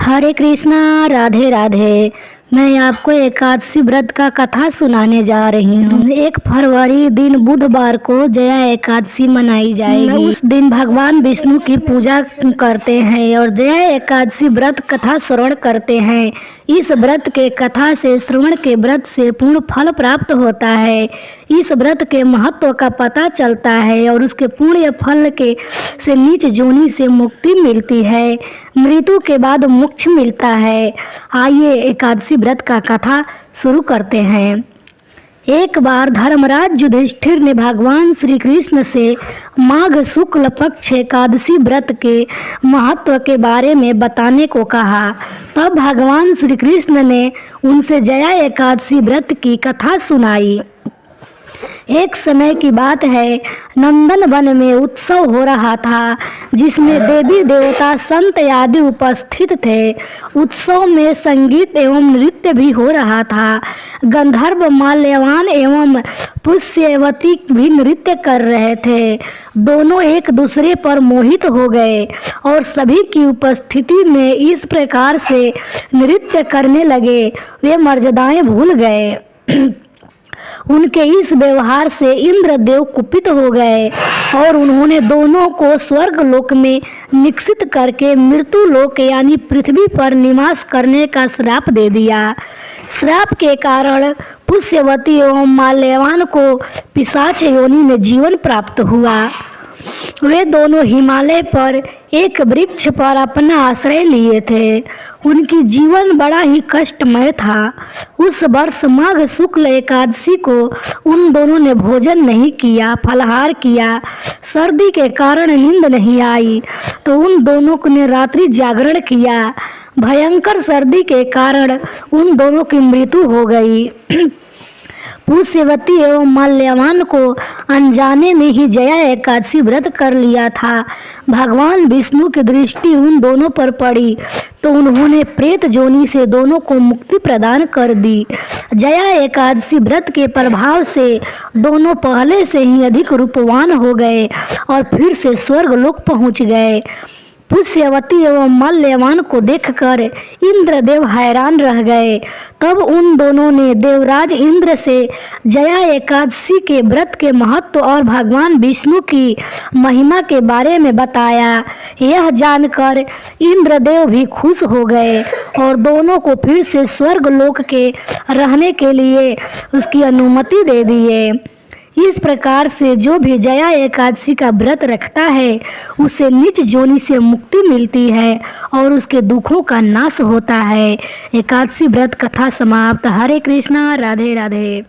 हरे कृष्णा, राधे राधे। मैं आपको एकादशी व्रत का कथा सुनाने जा रही हूँ। 1 फरवरी दिन बुधवार को जया एकादशी मनाई जाएगी। उस दिन भगवान विष्णु की पूजा करते हैं और जया एकादशी व्रत कथा श्रवण करते हैं। इस व्रत के कथा से श्रवण के व्रत से पूर्ण फल प्राप्त होता है। इस व्रत के महत्व का पता चलता है और उसके पुण्य फल के से नीच जोनी से मुक्ति मिलती है। मृत्यु के बाद मोक्ष मिलता है। आइए एकादशी व्रत का कथा शुरू करते हैं। एक बार धर्मराज युधिष्ठिर ने भगवान श्री कृष्ण से माघ शुक्ल पक्ष एकादशी व्रत के महत्व के बारे में बताने को कहा। तब भगवान श्री कृष्ण ने उनसे जया एकादशी व्रत की कथा सुनाई। एक समय की बात है, नंदन वन में उत्सव हो रहा था जिसमें देवी देवता संत आदि उपस्थित थे। उत्सव में संगीत एवं नृत्य भी हो रहा था। गंधर्व, माल्यवान एवं पुष्यवती भी नृत्य कर रहे थे। दोनों एक दूसरे पर मोहित हो गए और सभी की उपस्थिति में इस प्रकार से नृत्य करने लगे, वे मर्यादाएं भूल गए। उनके इस व्यवहार से इंद्रदेव कुपित हो गए और उन्होंने दोनों को स्वर्ग लोक में निक्षित करके मृत्यु लोक यानी पृथ्वी पर निवास करने का श्राप दे दिया। श्राप के कारण पुष्यवती एवं माल्यवान को पिशाच योनि में जीवन प्राप्त हुआ। वे दोनों हिमालय पर एक वृक्ष पर अपना आश्रय लिए थे। उनकी जीवन बड़ा ही कष्टमय था। उस वर्ष माघ शुक्ल एकादशी को उन दोनों ने भोजन नहीं किया, फलाहार किया। सर्दी के कारण नींद नहीं आई तो उन दोनों ने रात्रि जागरण किया। भयंकर सर्दी के कारण उन दोनों की मृत्यु हो गई। पुष्यवती एवं माल्यवान को अनजाने में ही जया एकादशी व्रत कर लिया था। भगवान विष्णु की दृष्टि उन दोनों पर पड़ी तो उन्होंने प्रेत जोनि से दोनों को मुक्ति प्रदान कर दी। जया एकादशी व्रत के प्रभाव से दोनों पहले से ही अधिक रूपवान हो गए और फिर से स्वर्ग लोक पहुँच गए। पुष्यवती एवं माल्यवान को देखकर इंद्रदेव हैरान रह गए। तब उन दोनों ने देवराज इंद्र से जया एकादशी के व्रत के महत्व और भगवान विष्णु की महिमा के बारे में बताया। यह जानकर इंद्रदेव भी खुश हो गए और दोनों को फिर से स्वर्ग लोक के रहने के लिए उसकी अनुमति दे दिए। इस प्रकार से जो भी जया एकादशी का व्रत रखता है उसे नीच जोनि से मुक्ति मिलती है और उसके दुखों का नाश होता है। एकादशी व्रत कथा समाप्त। हरे कृष्णा, राधे राधे।